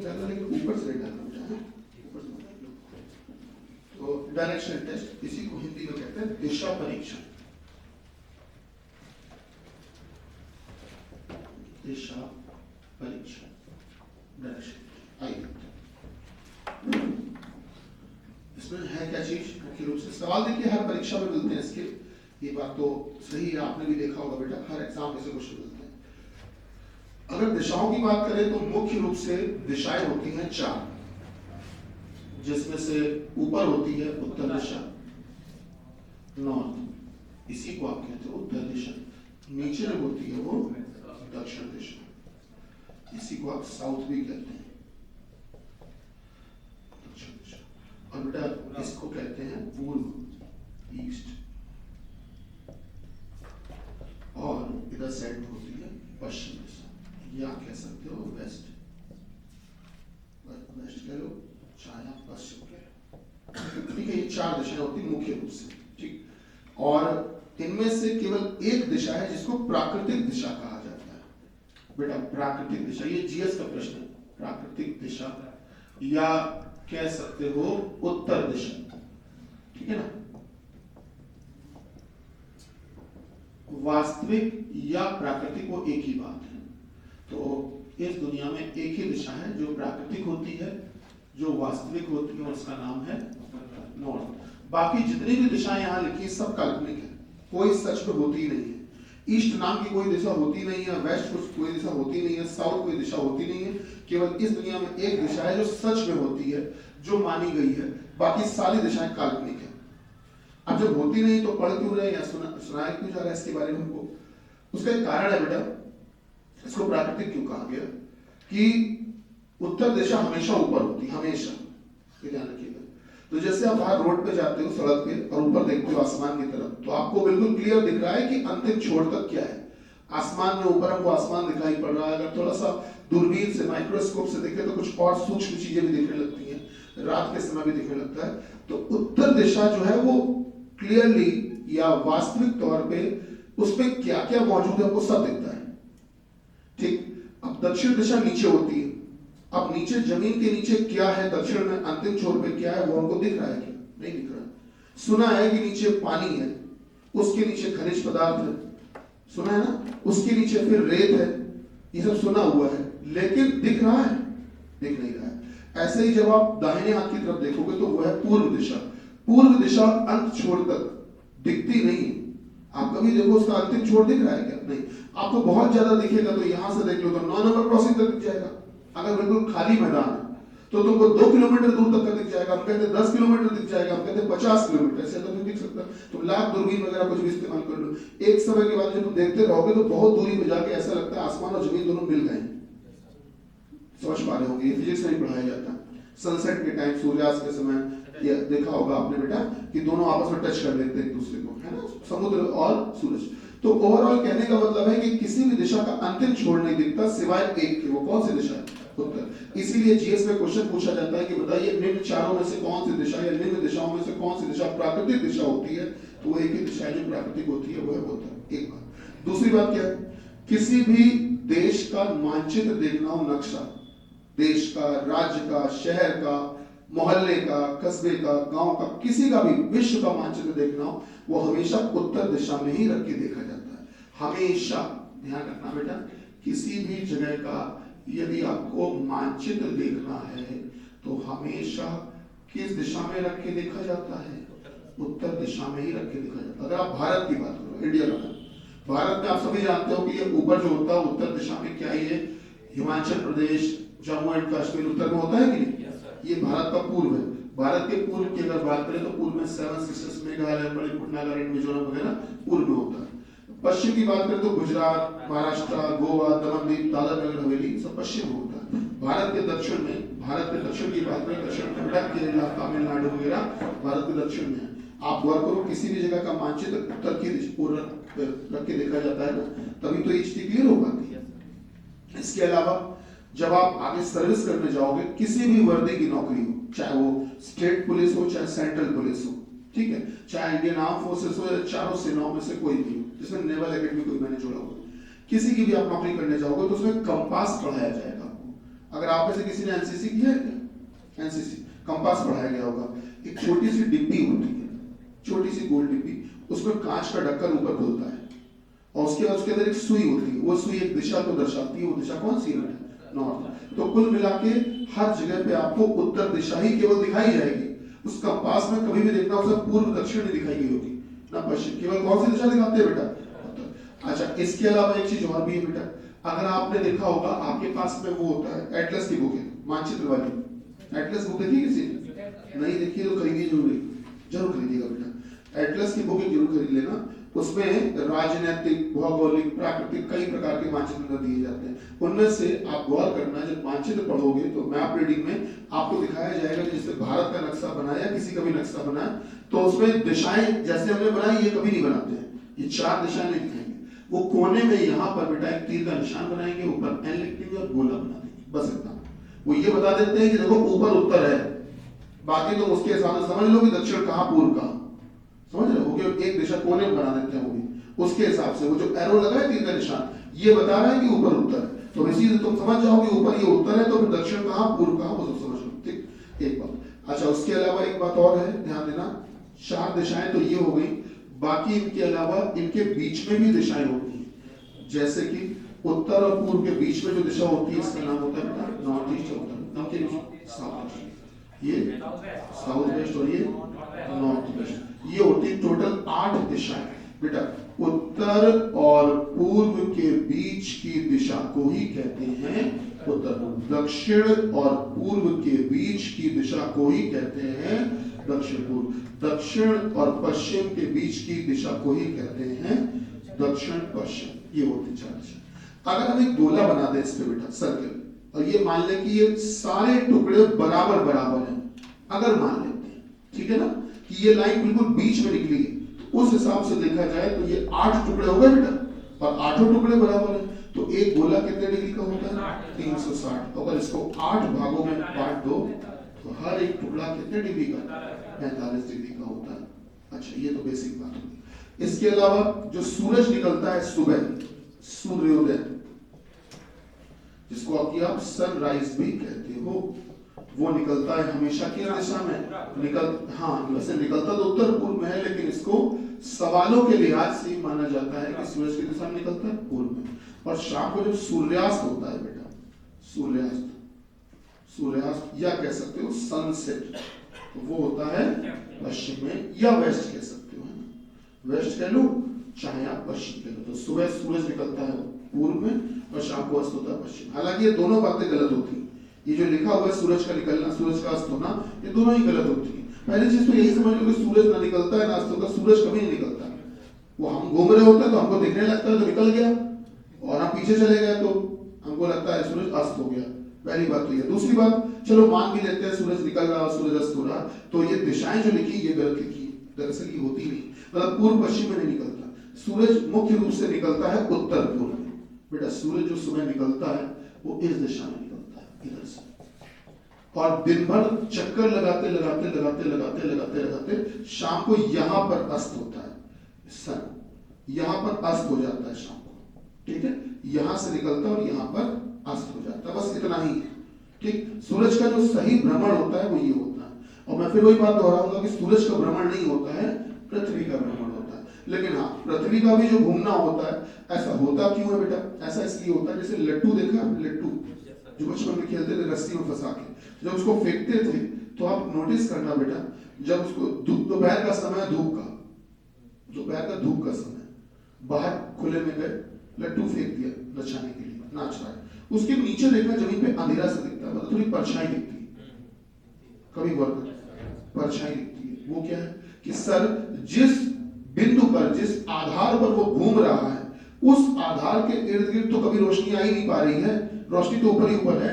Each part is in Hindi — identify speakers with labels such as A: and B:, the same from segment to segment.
A: नहीं डालना, लेकिन ऊपर से नहीं डालना बेटा, ऊपर से डाल लो। तो डायरेक्शन टेस्ट, इसी को हिंदी में कहते हैं दिशा परीक्षण। दिशा परीक्षण, डायरेक्शन। आइए इसमें है क्या चीज मुख्य रूप से, सवाल देखिए हर परीक्षा में मिलते हैं इसके, ये बात तो सही है, आपने भी देखा होगा बेटा, हर एग्जाम में से क्वेश्चन मिलते हैं। अगर दिशाओं की बात करें तो मुख्य रूप से दिशाएं होती हैं 4, जिसमें से ऊपर होती है उत्तर दिशा, नॉर्थ, इसी को आप कहते हो उत्तर दिशा। नीचे में होती है वो दक्षिण दिशा, इसी को आप साउथ भी कहते हैं, दक्षिण दिशा। और बेटा इसको कहते हैं पूर्व, ईस्ट, और इधर साइड में होती है पश्चिम दिशा, या कह सकते हो वेस्ट, वेस्ट कह लो, चाहे पश्चिम कह लो, ठीक है। ये 4 दिशाएं होती मुख्य रूप से, ठीक। और इनमें से केवल एक दिशा है जिसको प्राकृतिक दिशा कहा जाता है। बेटा प्राकृतिक दिशा, ये जीएस का प्रश्न है, प्राकृतिक दिशा या कह सकते हो उत्तर दिशा, ठीक है ना। वास्तविक या प्राकृतिक वो एक ही बात है। तो इस दुनिया में एक ही दिशा है जो प्राकृतिक होती है, जो वास्तविक होती है, और उसका नाम है नॉर्थ। बाकी जितनी भी दिशाएं यहाँ लिखी सब काल्पनिक है, कोई सच में होती ही नहीं है। ईस्ट नाम की कोई दिशा होती नहीं है, वेस्ट कोई दिशा होती नहीं है, साउथ कोई दिशा होती नहीं है। केवल इस दुनिया में एक दिशा है जो सच में होती है, जो मानी गई है, बाकी सारी दिशाएं काल्पनिक है। अब जब होती नहीं तो पढ़ क्यों रहे या सुनाया क्यों जा रहा है इसके बारे में हमको? उसका एक कारण है बेटा, इसको प्राकृतिक क्यों कहा गया कि उत्तर दिशा हमेशा ऊपर होती है, हमेशा, ये ध्यान रखिएगा। तो जैसे आप बाहर रोड पे जाते हो सड़क पे और ऊपर देखते हो आसमान की तरफ, तो आपको बिल्कुल क्लियर दिख रहा है कि अंतिम छोर तक क्या है। आसमान में ऊपर हमको आसमान दिखाई पड़ रहा है, अगर थोड़ा सा दूरबीन से माइक्रोस्कोप से देखे तो कुछ और सूक्ष्म चीजें भी दिखने लगती हैं, रात के समय भी दिखने लगता है। तो उत्तर दिशा जो है वो क्लियरली या वास्तविक तौर पे उस पे क्या क्या मौजूद है वो सब दिखता है, ठीक। अब दक्षिण दिशा नीचे होती है, अब नीचे जमीन के नीचे क्या है, दक्षिण में अंतिम छोर पे क्या है वो हमको दिख रहा है क्या? नहीं दिख रहा। सुना है कि नीचे पानी है, उसके नीचे खनिज पदार्थ है, सुना है ना, उसके नीचे फिर रेत है, ये सब सुना हुआ है, लेकिन दिख रहा है? दिख नहीं रहा है। ऐसे ही जब आप दाहिने हाथ की तरफ देखोगे तो वो है पूर्व दिशा। पूर्व दिशा अंत छोर तक दिखती नहीं है। आप कभी देखो उसका अंतिम छोर दिख रहा है क्या? नहीं। आपको बहुत ज्यादा दिखेगा तो यहां से देख लो तो 9 नंबर क्रॉसिंग तक दिख जाएगा। अगर बिल्कुल खाली मैदान है तो तुमको 2 किलोमीटर दूर तक का दिख जाएगा, हम कहते हैं 10 किलोमीटर दिख जाएगा, हम कहते हैं 50 किलोमीटर, ऐसे तो नहीं दिख सकता। तुम लाख दूरबीन वगैरह कुछ भी इस्तेमाल कर लो, एक समय के बाद जब तुम देखते रहोगे तो बहुत दूरी पे जाके ऐसा लगता है आसमान और जमीन दोनों मिल गए। समझ पा रहे होंगे, ये फिजिक्स में पढ़ाया जाता है। सनसेट के टाइम, सूर्यास्त के समय, ये देखा होगा आपने बेटा कि दोनों आपस में टच कर लेते हैं एक दूसरे को, है ना, समुद्र और सूरज। तो ओवरऑल कहने का मतलब है कि किसी भी दिशा का अंतिम छोर नहीं दिखता सिवाय एक के, वो कौन सी दिशा है? उत्तर। इसीलिए जीएस में क्वेश्चन पूछा जाता है कि बताइए निम्न चारों में से कौन सी दिशा या निम्न दिशाओं में से कौन सी दिशा प्राकृतिक दिशा होती है? तो वो एक ही दिशा जो प्राकृतिक होती है वो है उत्तर। एक बात। दूसरी बात क्या है? किसी भी देश का मानचित्र देखना हो, नक्शा देश का, राज्य का, शहर का, मोहल्ले का, कस्बे का, गांव का, किसी का भी विश्व का मानचित्र देखना हो, वो हमेशा उत्तर दिशा में ही रख के देखा जाता है। हमेशा ध्यान रखना बेटा, किसी भी जगह का यदि आपको मानचित्र देखना है तो हमेशा किस दिशा में रख के देखा जाता है? उत्तर दिशा में ही रख के देखा जाता है। अगर आप भारत की बात करो, इंडिया का, भारत में आप सभी जानते हो कि ये ऊपर जो होता है उत्तर दिशा में क्या है? हिमाचल प्रदेश, जम्मू एंड कश्मीर उत्तर में होता है कि नहीं? ये भारत का पूर्व है। भारत के पूर्व की अगर बात करें तो पूर्व में 7 सिस्टर्स, मेघालय, मणिपुर, नागालैंड, मिजोरम वगैरह पूर्व में होता है। पश्चिम की बात करें तो गुजरात, महाराष्ट्र, गोवा, दमन दीव, दादर नगर हवेली सब पश्चिम में होता है। भारत के दक्षिण में, भारत के दक्षिण की बात करें, दक्षिण कन्नड़, केरला, तमिलनाडु वगैरह भारत के दक्षिण में है। आप गौर करो, किसी भी जगह का मानचित्र उत्तर की रख के देखा जाता है ना, तभी तो ये चीज क्लियर हो पाती है। इसके अलावा जब आप आगे सर्विस करने जाओगे, किसी भी वर्दी की नौकरी हो, चाहे वो स्टेट पुलिस हो चाहे सेंट्रल पुलिस हो, ठीक है, चाहे इंडियन आर्म फोर्सेस हो या चारों सेनाओं में से कोई भी हो, जिसमें नेवल एकेडमी कोई मैंने जोड़ा हो, किसी की भी आप नौकरी करने जाओगे तो उसमें कंपास पढ़ाया जाएगा आपको। अगर आप में से किसी ने एनसीसी किया है क्या? एनसीसी कंपास पढ़ाया गया होगा। एक छोटी सी डिब्बी होती है, छोटी सी गोल डिब्बी, उसमें कांच का ढक्कन ऊपर खुलता है और उसके बाद उसके अंदर एक सुई होती है, वो सुई एक दिशा को दर्शाती है। वो दिशा कौन सी है? नॉर्थ। तो कुल मिला के हर जगह पे आपको उत्तर दिशा ही केवल दिखाई जाएगी। उस कंपास में कभी भी देखना उसे पूर्व दक्षिण नहीं दिखाई गई होगी ना पश्चिम, केवल कौन सी दिशा दिखाते हैं बेटा? उत्तर। अच्छा, इसके अलावा एक चीज और भी है बेटा, अगर आपने देखा होगा आपके पास में वो होता है एटलस की बुक है, मानचित्र वाली एटलस बुक देखी किसी नहीं देखी तो खरीदिए, जरूर खरीदिएगा बेटा। एटलस की बुक जरूर खरीद लेना। उसमें राजनीतिक, भौगोलिक, प्राकृतिक कई प्रकार के मानचित्र दिए जाते हैं। उनमें से आप गौर करना, जब मानचित्र पढ़ोगे तो मैप रीडिंग में आपको दिखाया जाएगा कि जैसे भारत का नक्शा बनाया, किसी का भी नक्शा बनाया, तो उसमें दिशाएं जैसे हमने बनाई ये कभी नहीं बनाते हैं, ये 4 दिशाएं नहीं दिखाएंगे। वो कोने में यहाँ पर बेटा एक तीर का निशान बनाएंगे, ऊपर एन लिख देंगे और गोला बना देंगे, बस इतना। वो ये बता देते हैं कि देखो ऊपर उत्तर है, बाकी तुम उसके हिसाब से समझ लो कि दक्षिण कहाँ पूर्व कहाँ, समझ रहे हो? एक दिशा कोने में बना देते हैं, वो भी उसके हिसाब से। वो जो एरो लगा है तीर का निशान, ये बता रहा है कि ऊपर उत्तर है, तो इसी से तुम समझ जाओ कि ऊपर ये उत्तर है, तो फिर दक्षिण कहाँ पूर्व कहाँ वो सब समझ लो। ठीक, एक बात। अच्छा, उसके अलावा एक बात और है, ध्यान देना, 4 दिशाएं तो ये हो गई, बाकी इनके अलावा इनके बीच में भी दिशाएं होती हैं। जैसे कि उत्तर और पूर्व के बीच में जो दिशा होती है, इसका नाम होता है नॉर्थ ईस्ट, साउथ ईस्ट। ये साउथ वेस्ट और ये नॉर्थ वेस्ट। ये होती है टोटल 8 दिशाएं बेटा। उत्तर और पूर्व के बीच की दिशा को ही कहते हैं उत्तर पूर्व। दक्षिण और पूर्व के बीच की दिशा को ही कहते हैं दक्षिण पूर्व। दक्षिण और पश्चिम के बीच की दिशा को ही कहते हैं दक्षिण पश्चिम। ये होती 4 दिशा। अगर हम एक गोला बना दें इस पे बेटा, सर्कल, और ये मान लें कि ये सारे टुकड़े बराबर बराबर हैं, अगर मान लेते हैं, ठीक है ना, कि ये लाइन बिल्कुल बीच में निकली है, तो उस हिसाब से देखा जाए तो ये 8 टुकड़े हो गए बेटा, और 8 टुकड़े बराबर हैं, तो एक गोला कितने डिग्री का होता है? 360। अगर इसको 8 भागों में बांट दो तो हर एक टुकड़ा कितने डिग्री का? 45 डिग्री का होता है। अच्छा, ये तो बेसिक बात होगी। इसके अलावा जो सूरज निकलता है सुबह, सूर्योदय, जिसको आप सनराइज भी कहते हो, वो निकलता है हमेशा किस दिशा में? हाँ, वैसे निकलता तो उत्तर पूर्व में है, लेकिन इसको सवालों के लिहाज से माना जाता है कि सूरज की दिशा में निकलता है पूर्व में। और शाम को जब सूर्यास्त होता है बेटा, सूर्यास्त या कह सकते हो सनसेट, तो वो होता है पश्चिम में, या वेस्ट कह सकते हो, है ना, वेस्ट कह लो चाहे आप पश्चिम कह लो। तो सुबह सूरज निकलता है पूर्व में और शाम को अस्त होता है पश्चिम। हालांकि ये दोनों बातें गलत होती हैं। ये जो लिखा हुआ है सूरज का निकलना, सूरज का अस्त होना, ये दोनों ही गलत होती है। पहली चीज तो यही समझ लो कि सूरज ना निकलता है ना अस्त होता, सूरज कभी नहीं निकलता। वो हम घूम रहे होते हैं तो हमको दिखने लगता है तो निकल गया, और हम पीछे चले गए तो हमको लगता है सूरज अस्त हो गया। पहली बात तो ये। दूसरी बात, चलो मान भी लेते हैं सूरज निकल रहा और सूरज अस्त हो रहा, तो ये दिशाएं जो लिखी ये गलत लिखी, दरअसल ये होती नहीं। मतलब पूर्व पश्चिम में नहीं निकलता, सूरज मुख्य रूप से निकलता है उत्तर पूर्व में बेटा। सूरज जो सुबह निकलता है वो इस दिशा में निकलता है, इधर से, और दिन भर चक्कर लगाते लगाते लगाते लगाते लगाते लगाते शाम को यहाँ पर अस्त होता है, सन यहाँ पर अस्त हो जाता है शाम को, ठीक है, यहाँ से निकलता है और यहाँ पर अस्त हो जाता है, बस इतना ही है। ठीक, सूरज का जो सही भ्रमण होता है वो ये होता है। और मैं फिर वही बात दोहराऊंगा कि सूरज का भ्रमण नहीं होता है, पृथ्वी का भ्रमण होता है। लेकिन हाँ, पृथ्वी का भी जो घूमना होता है, ऐसा होता क्यों है बेटा? ऐसा इसलिए होता है, जैसे लट्टू देखा, लट्टू जो बचपन में खेलते थे रस्सी में फंसा के, जब उसको फेंकते थे तो आप नोटिस करना बेटा, जब उसको दोपहर का समय, दोपहर का धूप का समय, बाहर खुले में गए, लट्टू फेंक दिया नचाने के लिए, नाच रहा है, उसके नीचे देखा जमीन पे अंधेरा से दिखता है, मतलब थोड़ी परछाई दिखती है, कभी गौर कर, परछाई दिखती है। वो क्या है कि सर जिस बिंदु पर, जिस आधार पर वो घूम रहा है, उस आधार के इर्द गिर्द तो कभी रोशनी आ ही नहीं पा रही है, रोशनी तो ऊपर ही ऊपर है।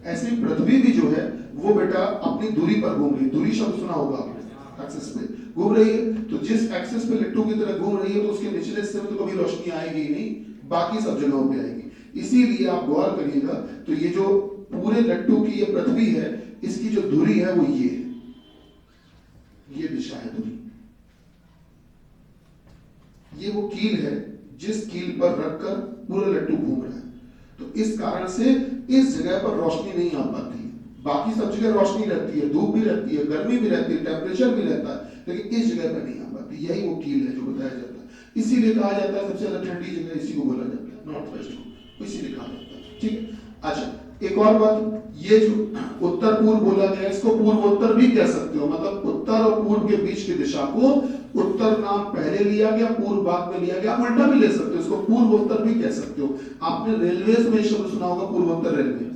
A: ऐसे पृथ्वी भी जो है वो बेटा अपनी दूरी पर घूम रही है। दूरी शब्द सुना होगा आपने, एक्सिस पे घूम रही है, तो जिस एक्सिस पे लट्टू की तरह घूम रही है तो उसके निचले हिस्से में तो कभी रोशनी आएगी ही नहीं, बाकी सब जगहों पे आएगी। इसीलिए आप गौर करिएगा, तो ये जो पूरे लट्टू की ये पृथ्वी है, इसकी जो दूरी है वो ये है, ये दिशा है दूरी, ये वो कील है जिस कील पर रखकर पूरा लट्टू घूम रहा है। तो इस कारण से इस जगह पर रोशनी नहीं आ पाती है। बाकी सब जगह रोशनी रहती है, धूप भी रहती है, गर्मी भी रहती है, टेम्परेचर भी रहता है, लेकिन इस जगह पर नहीं आ पाती। यही वो कील है जो बताया जाता है। इसीलिए कहा जाता है सबसे ज्यादा ठंडी जगह इसी को बोला जाता है, नॉर्थ वेस्ट को, इसीलिए कहा जाता है। ठीक है, अच्छा एक और बात, ये जो उत्तर पूर्व बोला गया इसको पूर्व उत्तर भी कह सकते हो, मतलब उत्तर और पूर्व के बीच की दिशा को उत्तर नाम पहले लिया गया, पूर्व बाद में लिया गया। आप उल्टा भी ले सकते हो, इसको पूर्व उत्तर भी कह सकते हो। आपने रेलवे में शब्द सुना होगा पूर्वोत्तर रेलवे।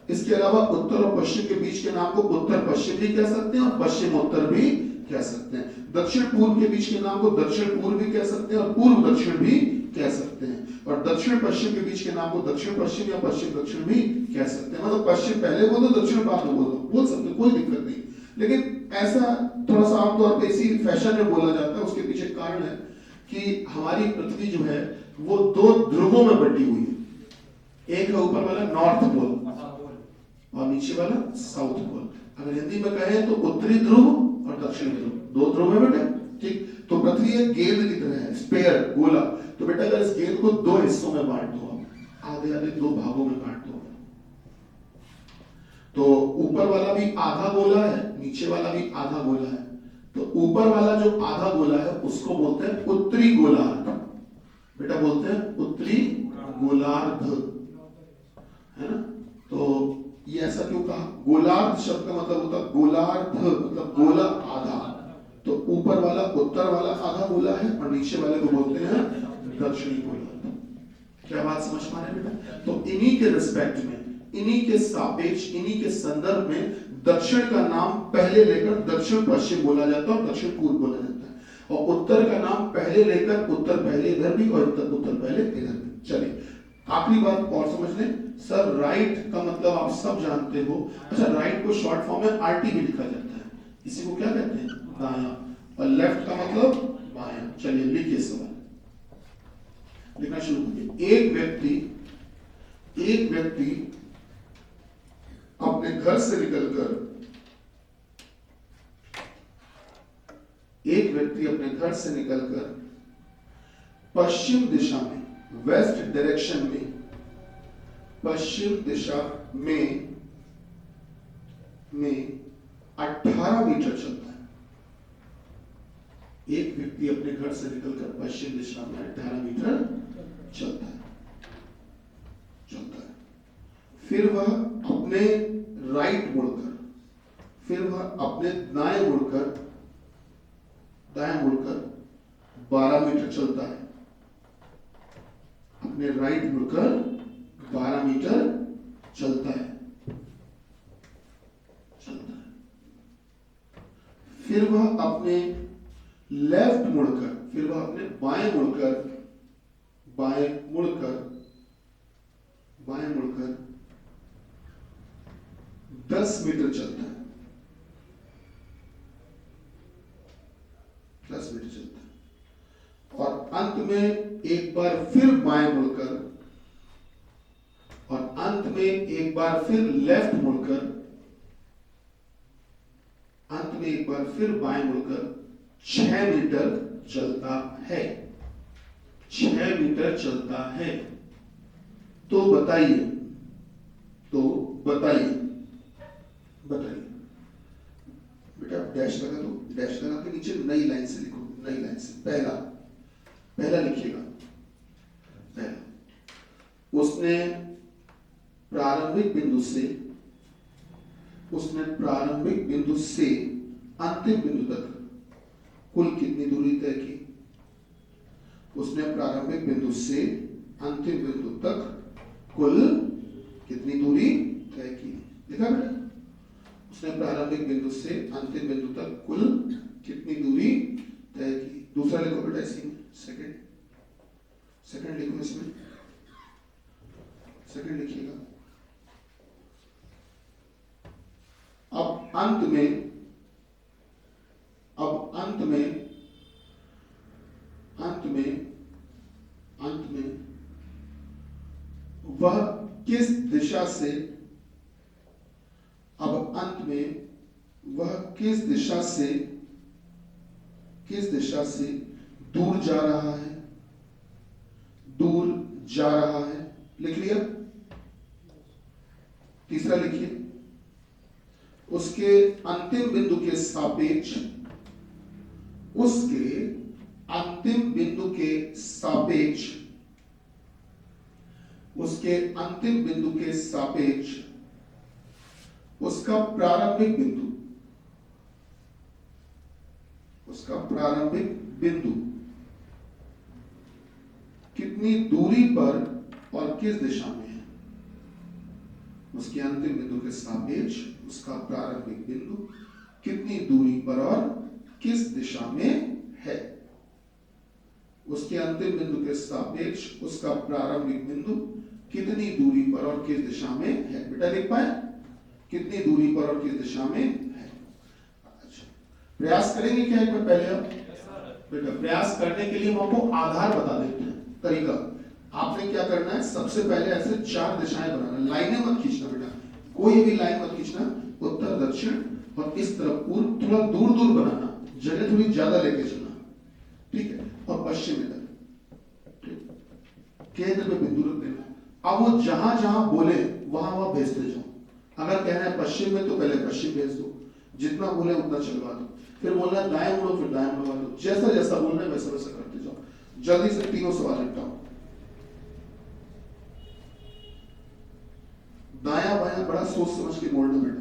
A: इसके अलावा उत्तर और पश्चिम के बीच के नाम को उत्तर पश्चिम भी कह सकते हैं और पश्चिम उत्तर भी कह सकते हैं। दक्षिण पूर्व के बीच के नाम को दक्षिण पूर्व भी कह सकते हैं और पूर्व दक्षिण भी कह सकते हैं। और दक्षिण पश्चिम के बीच के नाम को दक्षिण पश्चिम या पश्चिम दक्षिण भी कह सकते हैं। मतलब पश्चिम पहले बोलो, दक्षिण बाद में बोल सकते हो, कोई दिक्कत नहीं। लेकिन ऐसा थोड़ा सा आमतौर पर इसी फैशन में बोला जाता है। उसके पीछे कारण है कि हमारी पृथ्वी जो है वो दो ध्रुवों में बटी हुई है। एक है ऊपर वाला नॉर्थ पोल और नीचे वाला साउथ पोल। अगर हिंदी में कहें तो उत्तरी ध्रुव और दक्षिणी ध्रुव, दो ध्रुव है बेटा। ठीक, तो पृथ्वी एक गेंद की तरह है, स्पेयर, गोला। तो बेटा अगर इस गेंद को दो हिस्सों में बांट दो, आधे आधे दो भागों में बांट दो, तो ऊपर वाला भी आधा गोला है, नीचे वाला भी आधा गोला है। तो ऊपर वाला जो आधा गोला है उसको बोलते हैं उत्तरी गोलार्ध। बेटा बोलते हैं उत्तरी गोलार्ध, है ना। तो ये ऐसा क्यों कहा? गोलार्ध शब्द का मतलब होता है गोलार्ध, मतलब गोला आधा। तो ऊपर वाला उत्तर वाला आधा गोला है और नीचे वाले को बोलते हैं दक्षिणी गोलार्ध। क्या बात समझ पा रहे हैं बेटा? तो इन्हीं के रिस्पेक्ट में, इन्हीं के सापेक्ष, इन्हीं के संदर्भ में दक्षिण का नाम पहले लेकर दक्षिण पश्चिम बोला जाता है और दक्षिण पूर्व बोला जाता है। और उत्तर का नाम पहले लेकर उत्तर पहले इधर भी और उत्तर पहले इधर भी। चलिए आखिरी बात और समझ लें। सर राइट का मतलब आप सब जानते हो। अच्छा, राइट को शॉर्ट फॉर्म में आरटी भी लिखा जाता है, इसी को क्या कहते हैं? दायां। और लेफ्ट का मतलब बायां। चलिए लिखिए सवाल, लिखना शुरू करिए। एक व्यक्ति अपने घर से निकलकर पश्चिम दिशा में, वेस्ट डायरेक्शन में, पश्चिम दिशा में 18 मीटर चलता है। एक व्यक्ति अपने घर से निकलकर पश्चिम दिशा में 18 मीटर चलता है। फिर वह अपने राइट मुड़कर, फिर वह अपने दाएं मुड़कर 12 मीटर चलता है। अपने राइट मुड़कर 12 मीटर चलता है। फिर वह अपने लेफ्ट मुड़कर, फिर वह अपने बाएं मुड़कर 10 मीटर चलता है। 10 मीटर चलता है और अंत में एक बार फिर बाएं मुड़कर और अंत में एक बार फिर लेफ्ट मुड़कर, अंत में एक बार फिर बाएं मुड़कर 6 मीटर चलता है। 6 मीटर चलता है। तो बताइए बेटा, डैश लगा दो, डैश लगा के नीचे नई लाइन से लिखो, नई लाइन से पहला लिखिएगा। पहला, उसने प्रारंभिक बिंदु से अंतिम बिंदु तक कुल कितनी दूरी तय की? उसने प्रारंभिक बिंदु से अंतिम बिंदु तक कुल कितनी दूरी तय की? देखा बेटा, उसने प्रारंभिक बिंदु से अंतिम बिंदु तक कुल कितनी दूरी तय की। दूसरा लिखो बेटा इसी में, सेकंड लिखो, इसमें सेकंड लिखिएगा। अब अंत में वह किस दिशा से, अब अंत में वह किस दिशा से दूर जा रहा है। लिख लिया? तीसरा लिखिए, उसके अंतिम बिंदु के सापेक्ष, उसके अंतिम बिंदु के सापेक्ष, उसके अंतिम बिंदु के सापेक्ष उसका प्रारंभिक बिंदु, उसका प्रारंभिक बिंदु कितनी दूरी पर और किस दिशा में है। उसके अंतिम बिंदु के सापेक्ष उसका प्रारंभिक बिंदु कितनी दूरी पर और किस दिशा में है। उसके अंतिम बिंदु के सापेक्ष उसका प्रारंभिक बिंदु कितनी दूरी पर और किस दिशा में है। बेटा लिख पाए, कितनी दूरी पर और किस दिशा में है। अच्छा, प्रयास करेंगे क्या एक बार पहले आप? बेटा प्रयास करने के लिए हम आपको आधार बता देते हैं, तरीका। आपने क्या करना है, सबसे पहले ऐसे 4 दिशाएं बनाना, लाइनें मत खींचना बेटा, कोई भी लाइन मत खींचना। उत्तर, दक्षिण और इस तरफ पूर्व, थोड़ा दूर दूर बनाना, जगह थोड़ी ज्यादा लेके चलना, ठीक है। और पश्चिम इधर, केंद्र में बिंदु रख देना। अब वो जहां जहां बोले वहां वहां भेजते जाओ। अगर कहना है पश्चिम में तो पहले पश्चिम भेज दो, जितना बोले उतना चलवा दो। फिर बोलना है दाएं मुड़ो, फिर दाएं मुड़वा दो। जैसा जैसा बोलना है वैसा वैसा करते जाओ। जल्दी से तीनों सवाल निपटाओ। दाया बाया बड़ा सोच समझ के बोलना बेटा।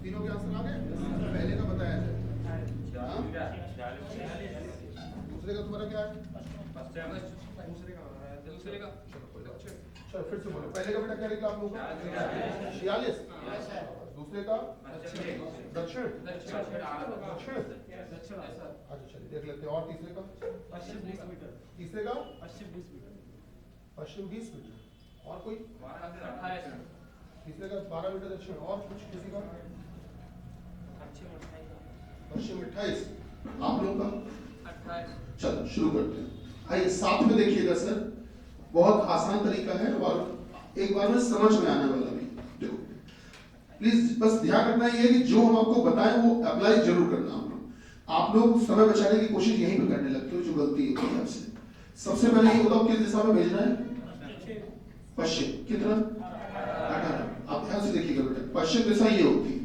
A: तीनों के आंसर आ गए? पहले का बताया जाए। दूसरे का तुम्हारा क्या है? दूसरे का चलो फिर से बोलो। पहले का बेटा क्या लिखा आप लोगों का? 46। दूसरे का दक्षिण। अच्छा चलिए देख लेते हैं। और तीसरे का? पश्चिम 20 मीटर। तीसरे का? पश्चिम 20 मीटर। पश्चिम 20 मीटर। और कोई? तीसरे का 12 मीटर दक्षिण। और कुछ किसी का? पश्चिम 28। आप लोगों का 28। चलो शुरू करते हैं। आइए साथ में देखिएगा सर, बहुत आसान तरीका है और एक बार में समझ में आने वाला भी। देखो प्लीज बस ध्यान रखना ये है कि जो हम आपको बताएं वो अप्लाई जरूर करना। आप लोग समय बचाने की कोशिश यहीं पे करने लगते हो, जो गलती होती है आपसे। सबसे पहले ये बताओ किस दिशा में भेजना है? पश्चिम। कितना? 18। आप ध्यान से देखिएगा बेटा, पश्चिम दिशा ये होती है।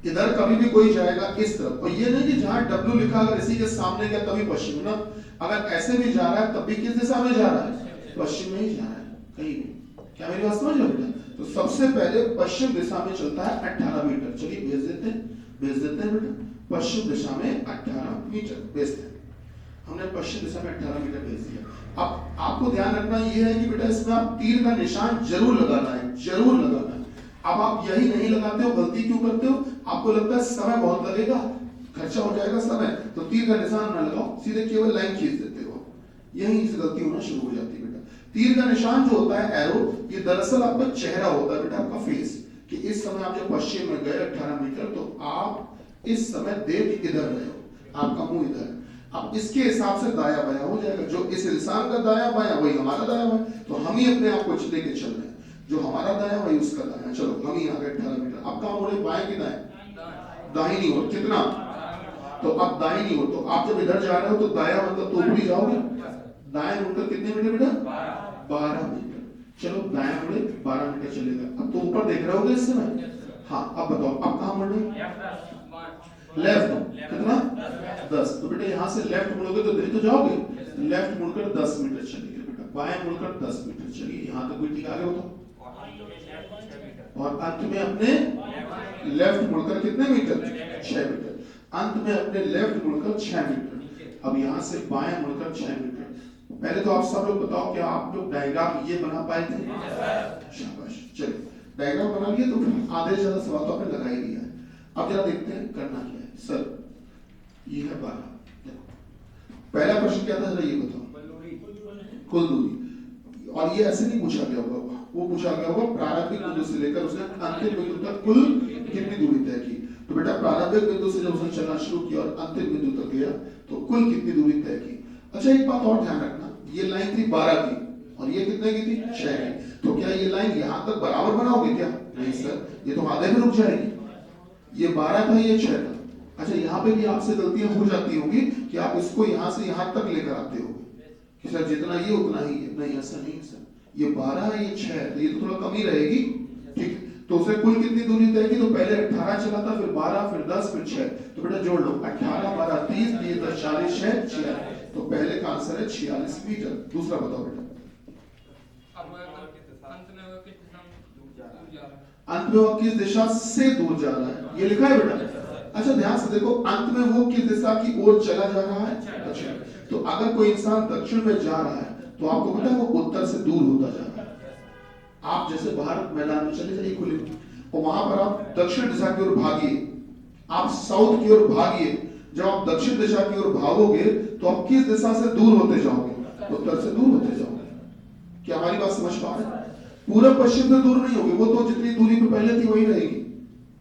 A: इधर कभी भी कोई जाएगा इस तरफ, और ये नहीं कि जहां डब्ल्यू लिखा अगर इसी के सामने गया तभी पश्चिम ना, अगर ऐसे भी जा रहा है तब भी किस दिशा में जा रहा है? पश्चिम में ही जा रहा है कहीं भी। क्या मेरी बात समझ रहे हो बेटा? तो सबसे पहले पश्चिम दिशा में चलता है 18 मीटर। चलिए भेज देते हैं बेटा। पश्चिम दिशा में 18 मीटर भेजते हैं। हमने पश्चिम दिशा में 18 मीटर भेज दिया। अब आपको ध्यान रखना यह है कि बेटा इसमें आप तीर का निशान जरूर लगाना है, जरूर लगाना है। अब आप यही नहीं लगाते हो, गलती क्यों करते हो? आपको लगता है समय बहुत लगेगा, खर्चा हो जाएगा समय, तो तीर का निशान ना लगाओ, सीधे केवल लाइन खींच देते हो। यही से गलती होना शुरू हो जाती है बेटा। तीर का निशान जो होता है एरो, ये दरअसल आपका चेहरा होता है बेटा, आपका फेस, कि इस समय आप जब पश्चिम में गए 18 मीटर तो आप इस समय देख इधर रहे हो, आपका मुंह इधर है। अब इसके हिसाब से दाया बाया हो जाएगा। जो इस इंसान का दाया बाया वही हमारा दाया बाया, तो हम ही अपने आप को लेके चल रहे हैं। जो हमारा दाया वही उसका दाया। चलो हम ही आ गए 18 मीटर। अब कहां मुड़े? बाएं की दाएं? दाहिनी ओर। कितना? तो अब दाहिनी ओर, तो आप जब इधर जा रहे हो तो दाया मतलब तो ऊपरी जाओगे। दाएं मुड़कर कितने मीटर बेटा? 12 मीटर। चलो दाएं मुड़े 12 मीटर चलेगा। अब तो ऊपर देख रहे होगे इस समय। हाँ अब बताओ अब कहां मुड़े? लेफ्ट। कितना? 10। तो बेटा यहाँ से लेफ्ट मुड़ोगे तो इधर तो जाओगे। लेफ्ट मुड़कर 10 मीटर चलिए बेटा। बाएं मुड़कर 10 मीटर चलिए। यहाँ तक कोई ठीक आ गया हो तो, और अंत में अपने लेफ्ट मुड़कर कितने मीटर? 6 मीटर। अंत में अपने लेफ्ट मुड़कर 6 मीटर। अब यहाँ से बाएं मुड़कर 6 मीटर। पहले तो आप सब लोग बताओ क्या आप लोग डायग्राम ये बना पाए थे? शाबाश। चलिए डायग्राम बना लिए तो फिर आधे से ज्यादा सवाल तो आपने लगा ही दिया है। अब जरा देखते हैं करना क्या है। सर ये है 12। देखो पहला प्रश्न क्या था जरा ये बताओ। कुल दूरी। और ये ऐसे नहीं पूछा गया होगा, वो पूछा गया होगा प्रारंभिक बिंदु से लेकर उसने अंतिम बिंदु तक कुल कितनी दूरी तय की। तो बेटा प्रारंभिक बिंदु से जब उसने चलना शुरू किया और अंतिम बिंदु तक गया तो कुल कितनी दूरी तय की। अच्छा एक बात और ध्यान रखना, ये लाइन थी 12 की और ये कितने की थी? 6 की। तो क्या ये लाइन यहाँ तक बराबर बनाओगे क्या? नहीं सर, ये तो आधे में रुक जाएगी। ये 12 था, ये 6 था। अच्छा यहाँ पे भी आपसे गलतियां हो जाती होंगी कि आप इसको यहाँ से यहाँ तक लेकर आते हो कि सर जितना ये उतना ही है। नहीं ऐसा नहीं है सर, ये 12 है ये 6 है, तो ये तो थोड़ा कम ही रहेगी। ठीक, तो उसे कुल कितनी दूरी तय की? तो पहले 18 चला था, फिर 12, फिर 10, फिर 6। तो बेटा जोड़ लो 18 12 30 30 10 40 6 46। तो पहले का आंसर है 46 मीटर। दूसरा बताओ बेटा। अंत में वो किस दिशा से दूर जा रहा है, ये लिखा है बेटा। अच्छा ध्यान से देखो, अंत में वो किस दिशा की ओर चला जा रहा है? दक्षिण। तो अगर कोई इंसान दक्षिण में जा रहा है तो आपको पता है वो उत्तर से दूर होता जा रहा है। आप जैसे बाहर मैदान में चले जाइए खुले, और वहां पर आप दक्षिण दिशा की ओर भागिए, आप साउथ की ओर भागिए। जब आप दक्षिण दिशा की ओर भागोगे तो आप किस दिशा से दूर होते जाओगे? उत्तर से दूर होते जाओगे। क्या हमारी बात समझ पा रहे हैं? पूरा पश्चिम से दूर नहीं होगी, वो तो जितनी दूरी पे पहले थी वही रहेगी,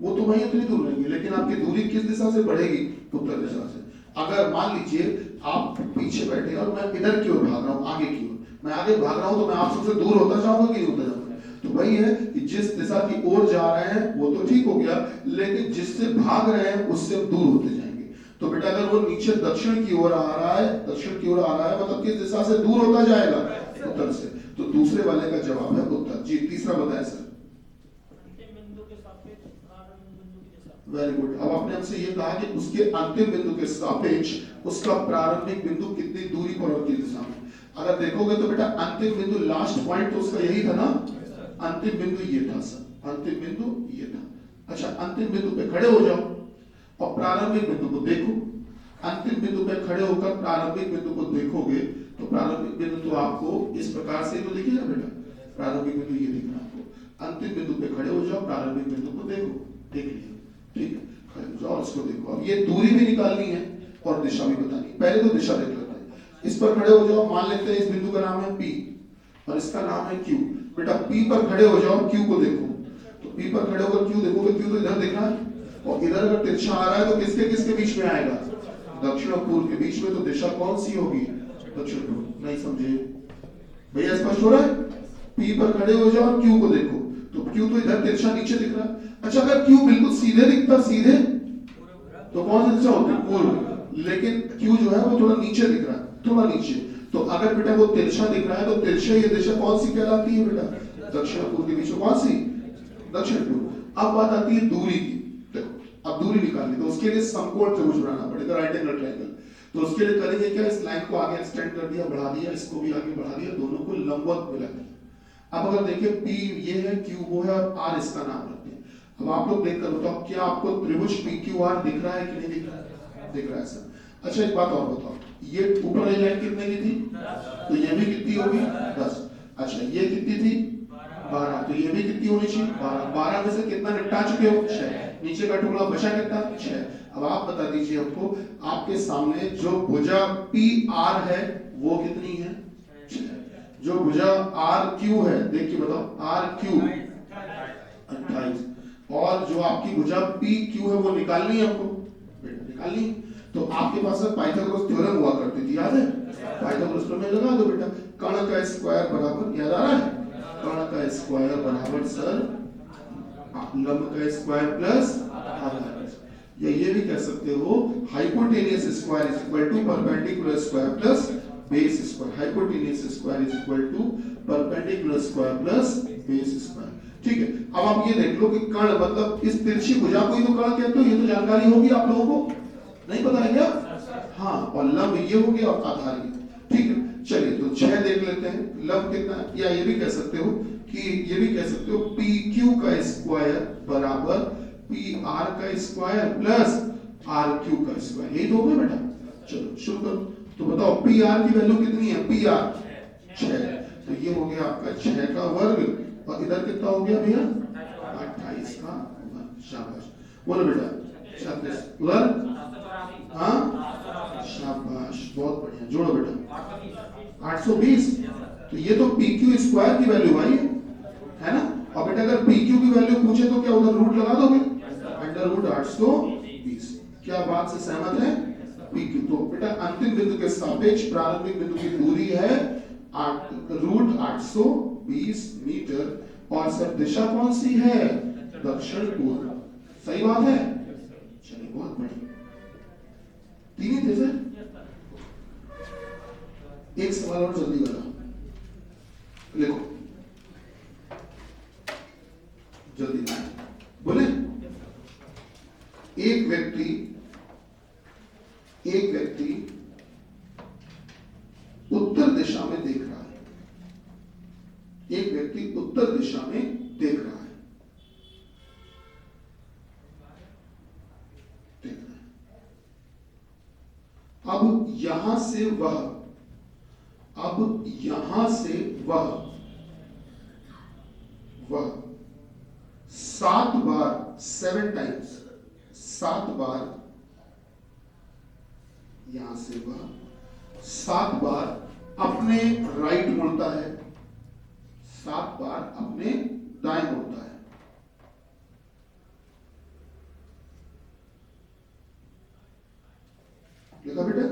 A: वो तो वही उतनी दूर रहेगी। लेकिन आपकी दूरी किस दिशा से बढ़ेगी? उत्तर दिशा से। अगर मान लीजिए आप पीछे बैठे और मैं इधर की ओर भाग रहा हूँ, आगे की ओर मैं आगे भाग रहा हूँ, तो मैं आप सबसे दूर होता जाऊंगा कि नहीं होता जाऊंगा? तो वही है कि जिस दिशा की ओर जा रहे हैं वो तो ठीक हो गया, लेकिन जिससे भाग रहे हैं उससे हम दूर होते जाएंगे। तो बेटा अगर वो नीचे दक्षिण की ओर आ रहा है, दक्षिण की ओर आ रहा है मतलब किस दिशा से दूर होता जाएगा? उत्तर से। तो दूसरे वाले का जवाब है उत्तर। जी तीसरा बताएं सर। Very good. अब आपने हमसे ये कहा कि उसके अंतिम बिंदु के सापेक्ष उसका प्रारंभिक बिंदु कितनी दूरी पर और किस दिशा में। अगर देखोगे तो बेटा अंतिम बिंदु लास्ट पॉइंट तो उसका यही था ना, अंतिम बिंदु ये था सर, अंतिम बिंदु ये था। अच्छा अंतिम बिंदु पे खड़े हो जाओ और प्रारंभिक बिंदु को देखो। अंतिम बिंदु पे खड़े होकर प्रारंभिक बिंदु को देखोगे तो प्रारंभिक बिंदु तो आपको इस प्रकार से तो दिखेगा बेटा, प्रारंभिक बिंदु ये दिखना आपको। अंतिम बिंदु पे खड़े हो जाओ, प्रारंभिक बिंदु को देखो, देख लिया, ठीक है, खड़े हो जाओ, इसको देखो। अब ये दूरी भी निकालनी है और दिशा भी बतानी। पहले तो दिशा देख लेते हैं। इस पर खड़े हो जाओ, मान लेते हैं इस बिंदु का नाम है P और इसका नाम है Q। बेटा P पर खड़े हो जाओ, Q को देखो। तो P पर खड़े होकर Q देखोगे, Q तो इधर देखना है और इधर अगर तिरछा आ रहा है तो किसके किसके बीच में आएगा? दक्षिण और पूर्व के बीच में, तो दिशा कौन सी होगी? दक्षिण पूर्व। नहीं समझे भैया? स्पष्ट हो रहा है? P पर खड़े हो जाओ और Q को देखो, तो Q तो इधर तिरछा नीचे दिख रहा है। अच्छा, अगर Q बिल्कुल सीधे दिखता, सीधे, तो कौन सी दिशा होती? पूर्व। लेकिन Q जो है वो थोड़ा नीचे दिख रहा है, थोड़ा नीचे। तो अगर बेटा वो तिरछा दिख रहा है, तो तिरछा ये दिशा कौन सी कहलाती है बेटा? दक्षिण पूर्व के बीच में कौन सी? दक्षिण पूर्व। अब बात आती है दूरी की। देखो अब दूरी निकालनी, तो उसके लिए समकोण त्रिभुज बनाना पड़ेगा, राइट एंगल ट्रायंगल। तो उसके लिए करेंगे क्या? इस लाइन को आगे एक्सटेंड कर दिया, बढ़ा दिया, इसको भी आगे बढ़ा दिया, दोनों को लंबवत मिला दिया। अब अगर देखिए P ये है, Q वो है, और R इसका नाम रखते हैं। अब आप लोग देखकर बताओ, क्या आपको त्रिभुज PQR दिख रहा है कि नहीं दिख रहा है? दिख रहा है सर। अच्छा एक बात और बताओ, ये ऊपर वाली लाइन कितने की थी? तो ये भी कितनी होगी? 10। अच्छा ये कितनी थी? 12। तो ये भी कितनी होनी चाहिए? 12। 12 में से कितना निपटा चुके हो? 6। नीचे का टुकड़ा बचा कितना? 6। अब आप बता दीजिए हमको, आपके सामने जो भुजा PR है वो कितनी है? 6। जो भुजा RQ है, देख के बताओ, RQ 28। और जो आपकी भुजा PQ है वो निकालनी है हमको, निकालनी। तो आपके पास पाइथागोरस थ्योरम हुआ करती थी, याद है? पाइथागोरस प्रमेय लगा दो बेटा, कर्ण का स्क्वायर बराबर, याद आ रहा है? कर्ण का स्क्वायर बराबर सर लंब का स्क्वायर प्लस आधार। या ये भी कह सकते हो, hypotenuse square is equal to perpendicular square plus base square. Hypotenuse square is equal to perpendicular square plus base square. ठीक है, अब आप ये देख लो कि कर्ण मतलब इस तिरछी भुजा को ही तो कर्ण कहते हो, ये तो जानकारी होगी आप लोगों को, नहीं पता है क्या? हाँ, और लंब ये हो गया और आधार ये। ठीक है, चलिए तो 6 देख लेते हैं। लंब कितना? या ये भी कह सकते हो कि ये भी कह सकते हो PQ का स्क्वायर बराबर PR का स्क्वायर प्लस RQ का स्क्वायर, यही तो होगा बेटा। चलो शुरू करो। तो बताओ PR की वैल्यू कितनी है? PR 6। तो ये हो गया आपका 6 का वर्ग, और इधर कितना हो गया भैया? 28 का वर्ग। शाबाश, बोलो बेटा। 36 वर्ग, हाँ शाबाश, बहुत बढ़िया। जोड़ो बेटा, 820। तो ये तो PQ स्क्वायर की वैल्यू आई है ना? और बेटा अगर PQ की वैल्यू पूछे तो क्या उधर रूट लगा दोगे? √820। क्या बात से सहमत है? PQ। तो बेटा अंतिम बिंदु के सापेक्ष प्रारंभिक बिंदु की दूरी है √820 मीटर, और सर दिशा कौन सी है? दक्षिण पूर्व। सही बात है? चलिए बहुत बढ़िया। 3 ही थे सर। एक सवाल और जल्दी वाला लिखो, जल्दी बोले। एक व्यक्ति उत्तर दिशा में देख रहा है। एक व्यक्ति उत्तर दिशा में देख रहा है। अब यहां से वह 7 बार 7 टाइम्स 7 बार, यहां से वह 7 बार अपने राइट मुड़ता है, 7 बार अपने दाएं मुड़ता है। लिखा बेटा?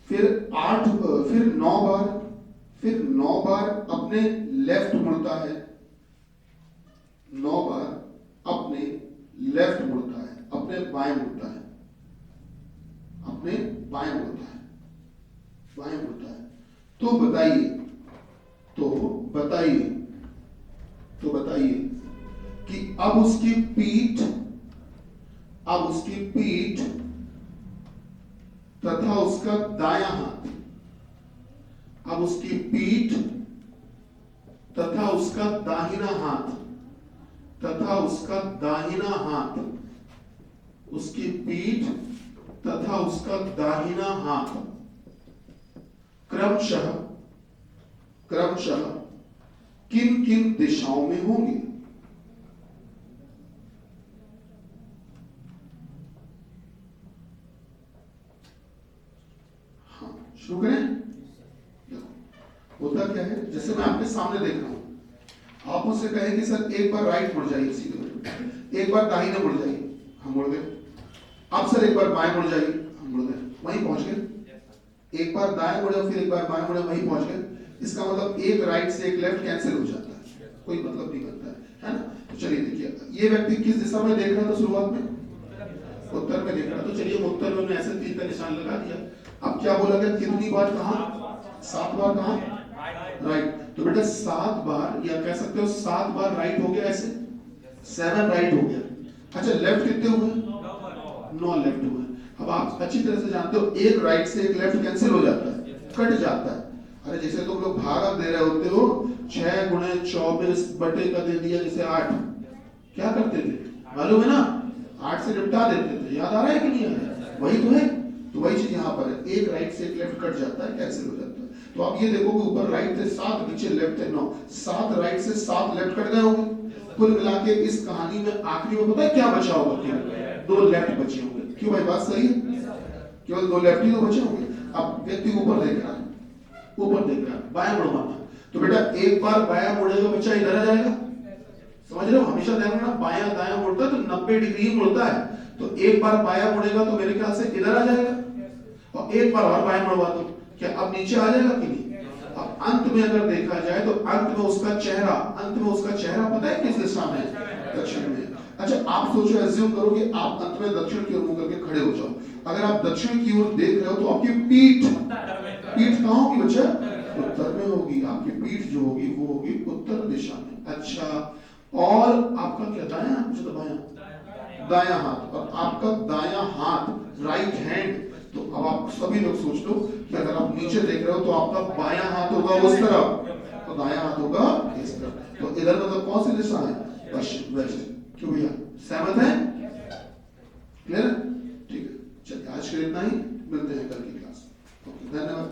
A: फिर 9 बार अपने लेफ्ट मुड़ता है, 9 बार अपने लेफ्ट मुड़ता है, अपने बाएं मुड़ता है, अपने बाएं मुड़ता है, बाएं मुड़ता है। तो बताइए कि अब उसकी पीठ तथा उसका दायां हाथ, अब उसकी पीठ तथा उसका दाहिना हाथ, उसकी पीठ तथा उसका दाहिना हाथ क्रमशः किन किन दिशाओं में होंगे? हाँ शुरू करें। होता क्या है, जैसे मैं आपके सामने देख रहा हूं, आप मुझसे कहें कि सर एक बार राइट मुड़ जाइए सीधे, एक बार दाहिने मुड़ जाइए, हम मुड़ गए। आप सर एक बार बाएं मुड़ जाइए, हम मुड़ गए, वहीं पहुंच गए। एक बार दाएं मुड़े फिर एक बार बाएं मुड़े, वहीं पहुंच गए। इसका मतलब एक राइट से एक लेफ्ट कैंसिल हो जाता है, कोई मतलब नहीं बनता है ना। तो चलिए देखिए, ये व्यक्ति किस दिशा में देख रहा था शुरुआत में? उत्तर में देख रहा। तो चलिए उत्तर में ऐसे तीर का निशान लगा दिया। अब क्या बोला गया, कितनी बार कहा? 7 बार कहा? राइट। तो बेटा 7 बार, या कह सकते हो 7 बार राइट हो गया, ऐसे 7 राइट हो गया। अच्छा लेफ्ट कितने हुए? 9 लेफ्ट हुए। अब आप अच्छी तरह से जानते हो एक राइट से एक लेफ्ट कैंसिल हो जाता है, कट जाता है। अरे जैसे तुम लोग भागक दे रहे होते हो, 6 गुणे 24 बटे का दे दिया जैसे 8, क्या करते थे मालूम है ना? 8 से निपटा देते थे। याद आ रहा है कि नहीं आ रहा है? वही तो है। तो वही चीज यहाँ पर है, एक राइट से एक लेफ्ट कट जाता है, कैंसिल हो जाता है। तो आप ये देखो कि ऊपर राइट थे 7, नीचे लेफ्ट थे 9, 7 राइट से 7 लेफ्ट कट गए होंगे। कुल मिला के इस कहानी में आखिरी में पता है क्या बचा होगा? केवल 2 लेफ्ट बचे होंगे। क्यों भाई, बात सही है? केवल 2 लेफ्ट ही तो बचे होंगे। अब व्यक्ति ऊपर देख रहा है, ऊपर देख रहा है, बायां मुड़वाना। तो बेटा एक बार बायां मुड़ेगा बच्चा इधर आ जाएगा, समझ रहे हो? हमेशा ध्यान रखना, बायां दायां मुड़ता है तो 90 डिग्री मुड़ता है। तो एक बार बायां मुड़ेगा तो मेरे ख्याल से इधर आ जाएगा, और एक बार और बायां मुड़वा दो, क्या अब नीचे आ जाएगा कि नहीं? अब अंत में अगर देखा जाए तो अंत में उसका चेहरा, अंत में उसका चेहरा पता है किस दिशा में? दक्षिण में। अच्छा आप सोचो, एज्यूम करो कि आप अंत में दक्षिण की ओर मुंह करके खड़े हो जाओ। अगर आप दक्षिण की ओर देख रहे हो तो आपकी पीठ कहाँ होगी बच्चा? उत्तर में होगी। आपकी पीठ जो होगी वो होगी उत्तर दिशा में। अच्छा, और आपका क्या दायां हाथ, तो दायां हाथ, और आपका दायां हाथ राइट हैंड। तो अब आप सभी लोग सोच लो कि अगर आप नीचे देख रहे हो तो आपका बायां हाथ होगा उस तरफ, तो दायां हाथ होगा इस तरफ। तो इधर मतलब कौन सी दिशा है? पश्चिम, वेस्ट। क्यों भैया, सहमत है? क्लियर? ठीक है, चलिए आज के लिए इतना ही, मिलते हैं कल की क्लास। ओके, धन्यवाद।